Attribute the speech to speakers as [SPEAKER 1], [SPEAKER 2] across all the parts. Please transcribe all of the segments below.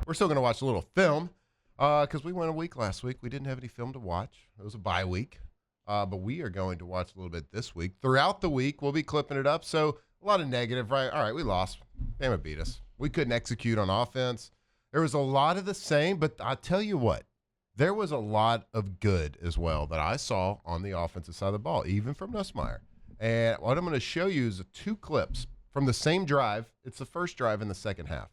[SPEAKER 1] We're still going to watch a little film because we went a week last week. We didn't have any film to watch. It was a bye week. But we are going to watch a little bit this week. Throughout the week, we'll be clipping it up. So a lot of negative, right? All right, we lost. Bama beat us. We couldn't execute on offense. There was a lot of the same, but I tell you what, there was a lot of good as well that I saw on the offensive side of the ball, even from Nussmeier. And what I'm going to show you is 2 clips from the same drive. It's the first drive in the second half.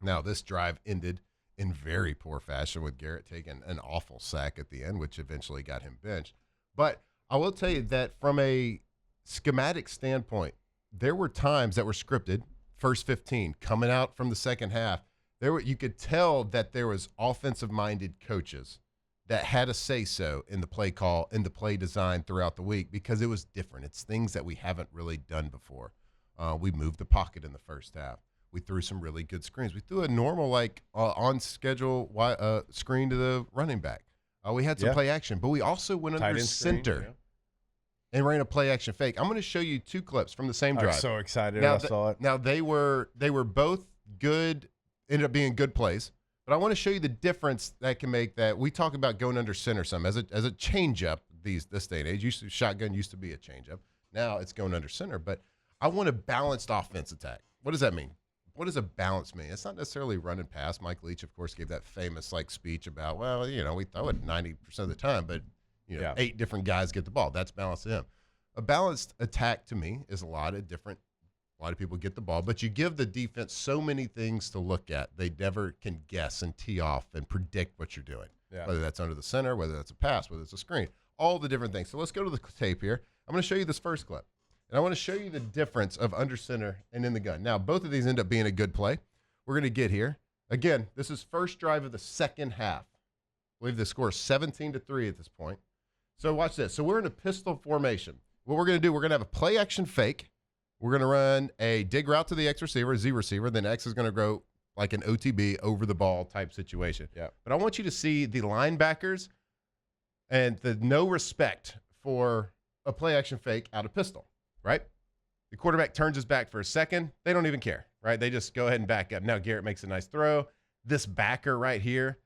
[SPEAKER 1] Now, this drive ended in very poor fashion with Garrett taking an awful sack at the end, which eventually got him benched. But I will tell you that from a schematic standpoint, there were times that were scripted, first 15, coming out from the second half. You could tell that there was offensive-minded coaches that had a say-so in the play call, in the play design throughout the week because it was different. It's things that we haven't really done before. We moved the pocket in the first half. We threw some really good screens. We threw a normal, on-schedule screen to the running back. We had some play action, but we also went under center and ran a play action fake. I'm going to show you 2 clips from the same drive.
[SPEAKER 2] I'm so excited I saw it.
[SPEAKER 1] Now, they were both good, ended up being good plays, but I want to show you the difference that can make that. We talk about going under center some as a change-up this day and age. Shotgun used to be a change-up. Now it's going under center, but I want a balanced offense attack. What does that mean? What does a balance mean? It's not necessarily run and pass. Mike Leach, of course, gave that famous speech about, we throw it 90% of the time, but 8 different guys get the ball. That's balanced to him. A balanced attack to me is a lot of people get the ball, but you give the defense so many things to look at. They never can guess and tee off and predict what you're doing, whether that's under the center, whether that's a pass, whether it's a screen, all the different things. So let's go to the tape here. I'm going to show you this first clip. And I want to show you the difference of under center and in the gun. Now, both of these end up being a good play. We're going to get here. Again, this is first drive of the second half. I believe the score is 17-3 at this point. So watch this. So we're in a pistol formation. What we're going to do, we're going to have a play action fake. We're going to run a dig route to the X receiver, Z receiver. Then X is going to go like an OTB, over the ball type situation. Yeah. But I want you to see the linebackers and the no respect for a play action fake out of pistol. Right? The quarterback turns his back for a second. They don't even care, right? They just go ahead and back up. Now Garrett makes a nice throw. This backer right here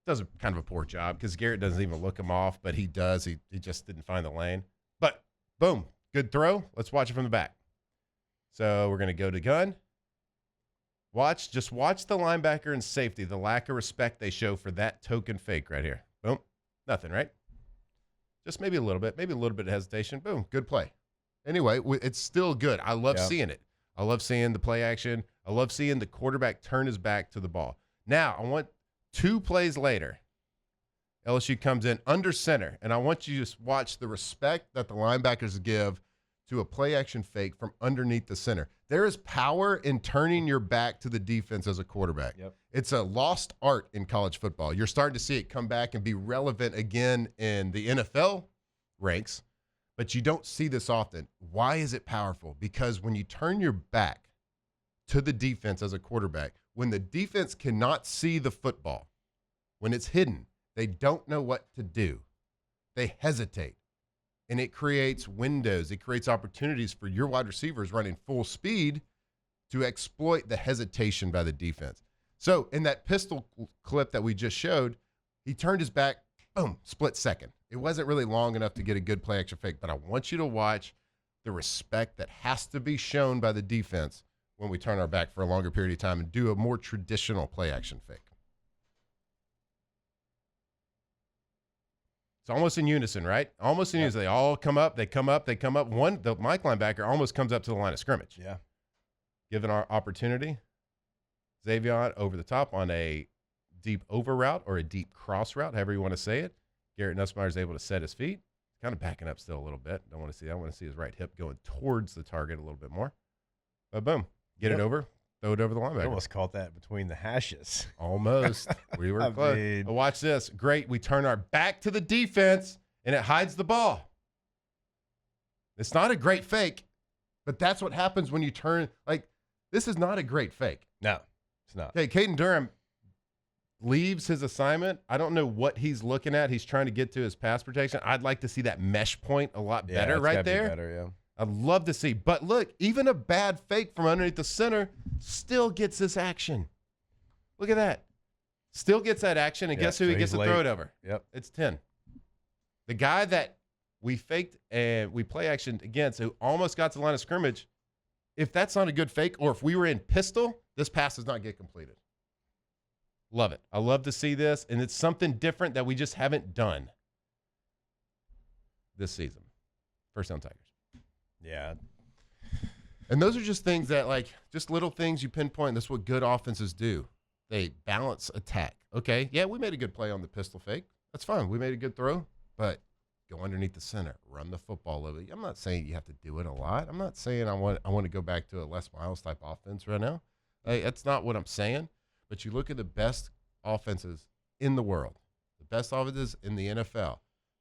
[SPEAKER 1] does kind of a poor job because Garrett doesn't even look him off, but he does. He just didn't find the lane. But, boom, good throw. Let's watch it from the back. So we're going to go to gun. Just watch the linebacker and safety, the lack of respect they show for that token fake right here. Boom. Nothing, right? Just maybe a little bit of hesitation. Boom, good play. Anyway, it's still good. I love seeing it. I love seeing the play action. I love seeing the quarterback turn his back to the ball. Now, I want 2 plays later. LSU comes in under center, and I want you to just watch the respect that the linebackers give to a play action fake from underneath the center. There is power in turning your back to the defense as a quarterback. Yep. It's a lost art in college football. You're starting to see it come back and be relevant again in the NFL ranks. But you don't see this often. Why is it powerful? Because when you turn your back to the defense as a quarterback, when the defense cannot see the football, when it's hidden, they don't know what to do. They hesitate. And it creates windows. It creates opportunities for your wide receivers running full speed to exploit the hesitation by the defense. So in that pistol clip that we just showed, he turned his back, boom, split second. It wasn't really long enough to get a good play action fake, but I want you to watch the respect that has to be shown by the defense when we turn our back for a longer period of time and do a more traditional play action fake. It's almost in unison, right? Almost in unison. They all come up, they come up. The Mike linebacker almost comes up to the line of scrimmage. Yeah. Given our opportunity, Xavier over the top on a deep over route or a deep cross route, however you want to say it. Garrett Nussmeier is able to set his feet. Kind of backing up still a little bit. I want to see his right hip going towards the target a little bit more. But boom, get it over, throw it over the linebacker.
[SPEAKER 2] I almost caught that between the hashes.
[SPEAKER 1] Almost. We were close. But watch this. Great. We turn our back to the defense, and it hides the ball. It's not a great fake, but that's what happens when you turn. This is not a great fake.
[SPEAKER 2] No, it's not.
[SPEAKER 1] Okay, Caden Durham leaves his assignment. I don't know what he's looking at. He's trying to get to his pass protection. I'd like to see that mesh point a lot better right there.
[SPEAKER 2] Better,
[SPEAKER 1] I'd love to see. But look, even a bad fake from underneath the center still gets this action. Look at that. Still gets that action, and guess who he gets to throw it over?
[SPEAKER 2] Yep.
[SPEAKER 1] It's 10. The guy that we faked and we play action against, who almost got to the line of scrimmage, if that's not a good fake, or if we were in pistol, this pass does not get completed. Love it. I love to see this, and it's something different that we just haven't done this season. First down Tigers.
[SPEAKER 2] Yeah.
[SPEAKER 1] And those are just things that, like, just little things you pinpoint. That's what good offenses do. They balance attack. Okay, yeah, we made a good play on the pistol fake. That's fine. We made a good throw, but go underneath the center, run the football a little bit. I'm not saying you have to do it a lot. I'm not saying I want to go back to a Les Miles type offense right now. That's not what I'm saying. But you look at the best offenses in the world, the best offenses in the NFL.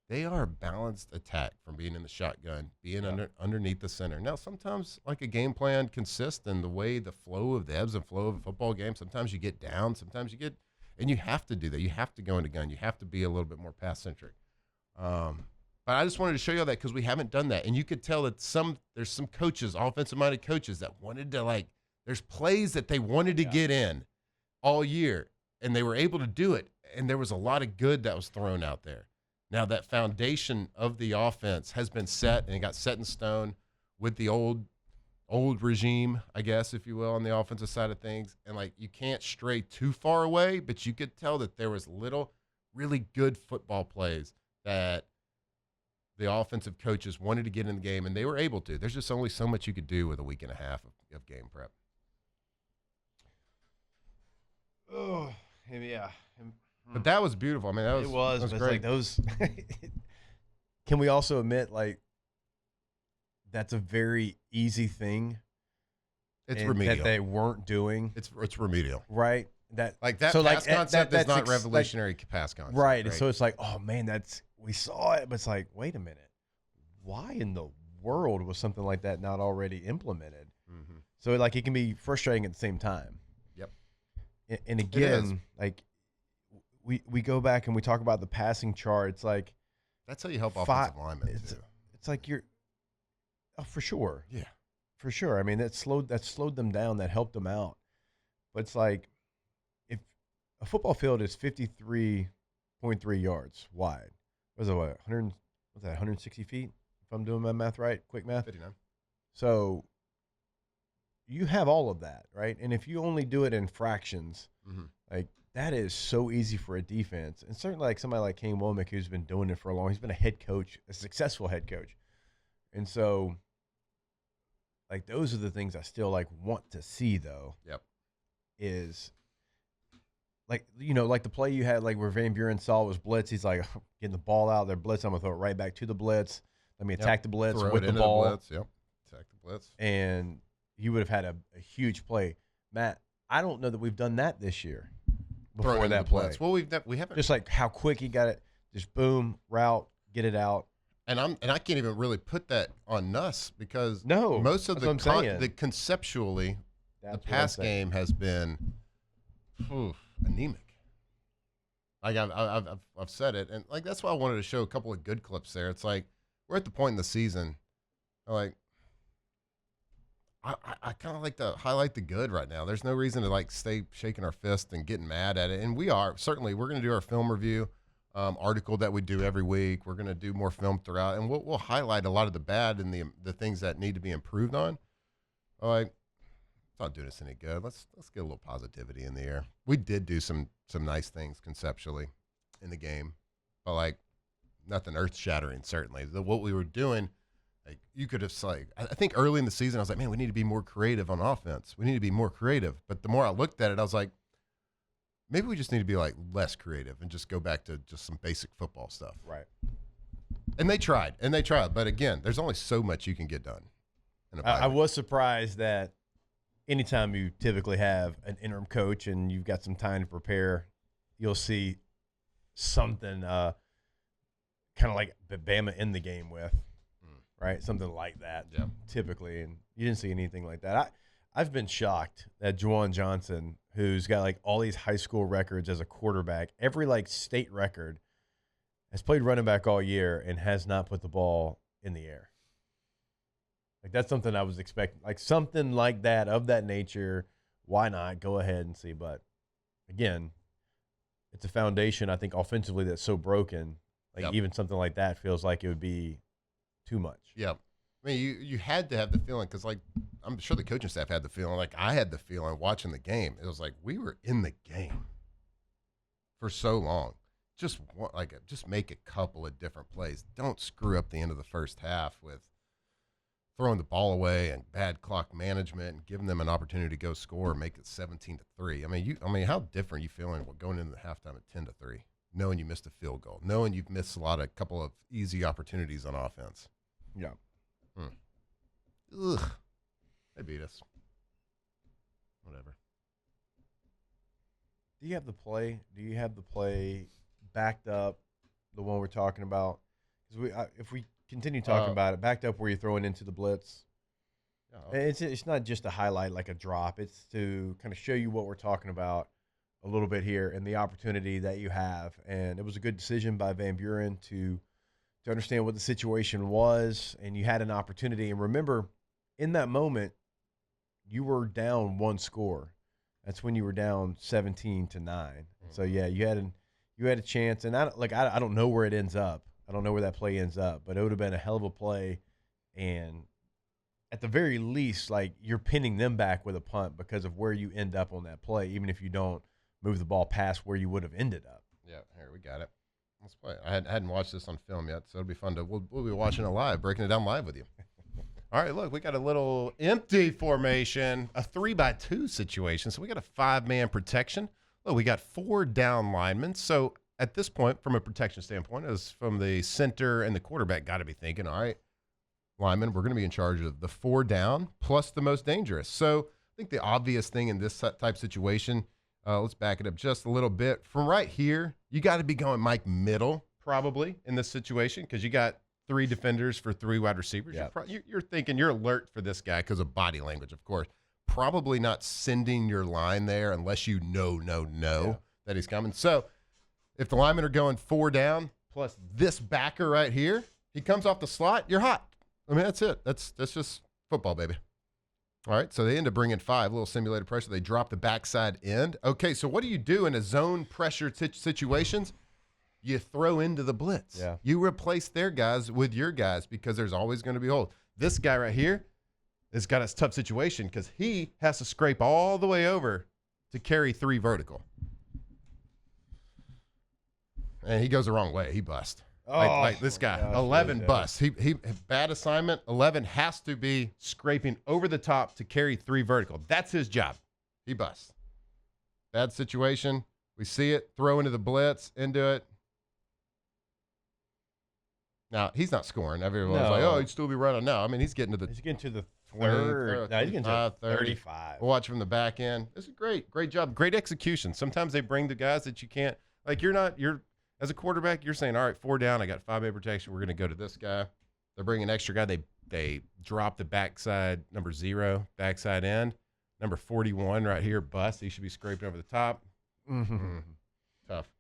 [SPEAKER 1] They are a balanced attack from being in the shotgun, being underneath the center. Now, sometimes, like, a game plan consists in the way the flow of the ebbs and flow of a football game. Sometimes you get down. Sometimes you get – and you have to do that. You have to go into gun. You have to be a little bit more pass-centric. But I just wanted to show you that because we haven't done that. And you could tell that there's some coaches, offensive-minded coaches, that wanted to, like – there's plays that they wanted to get in all year, and they were able to do it. And there was a lot of good that was thrown out there. Now, that foundation of the offense has been set, and it got set in stone with the old regime, I guess, if you will, on the offensive side of things. And, like, you can't stray too far away, but you could tell that there was little really good football plays that the offensive coaches wanted to get in the game, and they were able to. There's just only so much you could do with a week and a half of game prep.
[SPEAKER 2] Oh, yeah.
[SPEAKER 1] But that was beautiful. I mean, that was
[SPEAKER 2] but
[SPEAKER 1] great.
[SPEAKER 2] Like those. Can we also admit, like, that's a very easy thing?
[SPEAKER 1] It's remedial.
[SPEAKER 2] That they weren't doing.
[SPEAKER 1] It's remedial,
[SPEAKER 2] right? That
[SPEAKER 1] pass concept is not revolutionary pass concept,
[SPEAKER 2] right? And so it's like, oh man, we saw it, but it's like, wait a minute, why in the world was something like that not already implemented? Mm-hmm. So like it can be frustrating at the same time.
[SPEAKER 1] Yep.
[SPEAKER 2] And again, like. We go back and we talk about the passing chart. It's like
[SPEAKER 1] that's how you help offensive linemen.
[SPEAKER 2] It's like for sure.
[SPEAKER 1] Yeah,
[SPEAKER 2] for sure. I mean, that slowed them down. That helped them out. But it's like if a football field is 53.3 yards wide, was it 160 feet? If I'm doing my math right, quick math.
[SPEAKER 1] 59. So
[SPEAKER 2] you have all of that, right? And if you only do it in fractions, like. That is so easy for a defense. And certainly like somebody like Kane Womack, who's been doing it for a long, he's been a head coach, a successful head coach. And so like those are the things I still like want to see though.
[SPEAKER 1] Yep.
[SPEAKER 2] Is like, you know, like the play you had, like where Van Buren saw was blitz. He's like getting the ball out there, blitz. I'm going to throw it right back to the blitz. Let me attack the blitz with the ball.
[SPEAKER 1] Attack the blitz.
[SPEAKER 2] And you would have had a huge play. Matt, I don't know that we've done that this year. Before that play.
[SPEAKER 1] Well, we haven't.
[SPEAKER 2] Just like how quick he got it, just boom, route, get it out.
[SPEAKER 1] And I can't even really put that on Nuss because most of conceptually, the pass game has been anemic. Like I've said it, and like that's why I wanted to show a couple of good clips there. It's like we're at the point in the season, like. I kind of like to highlight the good right now. There's no reason to like stay shaking our fist and getting mad at it. And we are certainly we're going to do our film review article that we do every week. We're going to do more film throughout, and we'll highlight a lot of the bad and the things that need to be improved on. Like it's not doing us any good. Let's get a little positivity in the air. We did do some nice things conceptually in the game, but like nothing earth shattering. Certainly, what we were doing. Like you could have I think early in the season I was like, man, we need to be more creative on offense. We need to be more creative. But the more I looked at it, I was like, maybe we just need to be like less creative and just go back to just some basic football stuff.
[SPEAKER 2] Right.
[SPEAKER 1] And they tried. But again, there's only so much you can get done.
[SPEAKER 2] I was surprised that anytime you typically have an interim coach and you've got some time to prepare, you'll see something kind of like Bama in the game with. Right, something like that, typically, and you didn't see anything like that. I've been shocked that Juwan Johnson, who's got like all these high school records as a quarterback, every like state record, has played running back all year and has not put the ball in the air. Like that's something I was expecting, like something like that of that nature. Why not go ahead and see? But again, it's a foundation, I think, offensively that's so broken. Like, even something like that feels like it would be too much.
[SPEAKER 1] Yeah. I mean, you had to have the feeling because, like, I'm sure the coaching staff had the feeling. Like, I had the feeling watching the game. It was like we were in the game for so long. Just make a couple of different plays. Don't screw up the end of the first half with throwing the ball away and bad clock management and giving them an opportunity to go score and make it 17-3. I mean, how different are you feeling going into the halftime at 10-3, knowing you missed a field goal, knowing you've missed a couple of easy opportunities on offense?
[SPEAKER 2] Yeah.
[SPEAKER 1] Ugh. They beat us. Whatever.
[SPEAKER 2] Do you have the play? Do you have the play backed up, the one we're talking about? Because if we continue talking about it, backed up where you're throwing into the blitz.
[SPEAKER 1] Yeah.
[SPEAKER 2] It's not just a highlight like a drop. It's to kind of show you what we're talking about a little bit here and the opportunity that you have. And it was a good decision by Van Buren to understand what the situation was, and you had an opportunity. And remember, in that moment, you were down one score. That's when you were down 17-9. So yeah, you had a chance, and I don't know where it ends up. I don't know where that play ends up, but it would have been a hell of a play. And at the very least, like, you're pinning them back with a punt because of where you end up on that play, even if you don't move the ball past where you would have ended up.
[SPEAKER 1] Yeah, here we got it. Let's play. I hadn't watched this on film yet, so it'll be fun we'll be watching it live, breaking it down live with you. All right, look, we got a little empty formation, a 3-by-2 situation. So we got a 5-man protection. Look, we got 4 down linemen. So at this point, from a protection standpoint, as from the center and the quarterback, got to be thinking, all right, linemen, we're going to be in charge of the 4 down plus the most dangerous. So I think the obvious thing in this type situation, let's back it up just a little bit. From right here, you got to be going Mike middle probably in this situation because you got 3 defenders for 3 wide receivers.
[SPEAKER 2] Yep.
[SPEAKER 1] You're thinking you're alert for this guy because of body language, of course. Probably not sending your line there unless you know that he's coming. So if the linemen are going 4 down plus this backer right here, he comes off the slot, you're hot. I mean, that's it. That's just football, baby. All right, so they end up bringing 5, a little simulated pressure. They drop the backside end. Okay, so what do you do in a zone pressure situations? You throw into the blitz.
[SPEAKER 2] Yeah.
[SPEAKER 1] You replace their guys with your guys because there's always going to be a hole. This guy right here has got a tough situation because he has to scrape all the way over to carry 3 vertical. And he goes the wrong way. He busts. Like this guy, 11 busts. He bad assignment. 11 has to be scraping over the top to carry 3 vertical. That's his job. He busts. Bad situation. We see it. Throw into the blitz. Into it. Now he's not scoring. Everyone's like, "Oh, he'd still be running." No, I mean he's getting to the
[SPEAKER 2] 20,
[SPEAKER 1] he's getting to
[SPEAKER 2] 35.
[SPEAKER 1] 35. We'll watch from the back end. This is great job, great execution. Sometimes they bring the guys that you can't. Like you're as a quarterback, you're saying, all right, 4 down, I got 5-man protection. We're going to go to this guy. They're bringing an extra guy. They drop the backside, number 0, backside end. Number 41 right here, bust. He should be scraping over the top. Tough.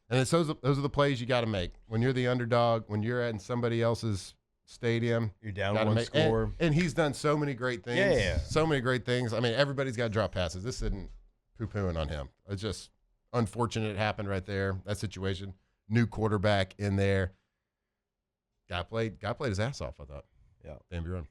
[SPEAKER 1] And it's those are the plays you got to make. When you're the underdog, when you're in somebody else's stadium.
[SPEAKER 2] You're down 1 score.
[SPEAKER 1] And he's done so many great things.
[SPEAKER 2] Yeah.
[SPEAKER 1] So many great things. I mean, everybody's got to drop passes. This isn't poo-pooing on him. It's just unfortunate it happened right there, that situation. New quarterback in there. Guy played his ass off, I thought.
[SPEAKER 2] Yeah.
[SPEAKER 1] Van Buren.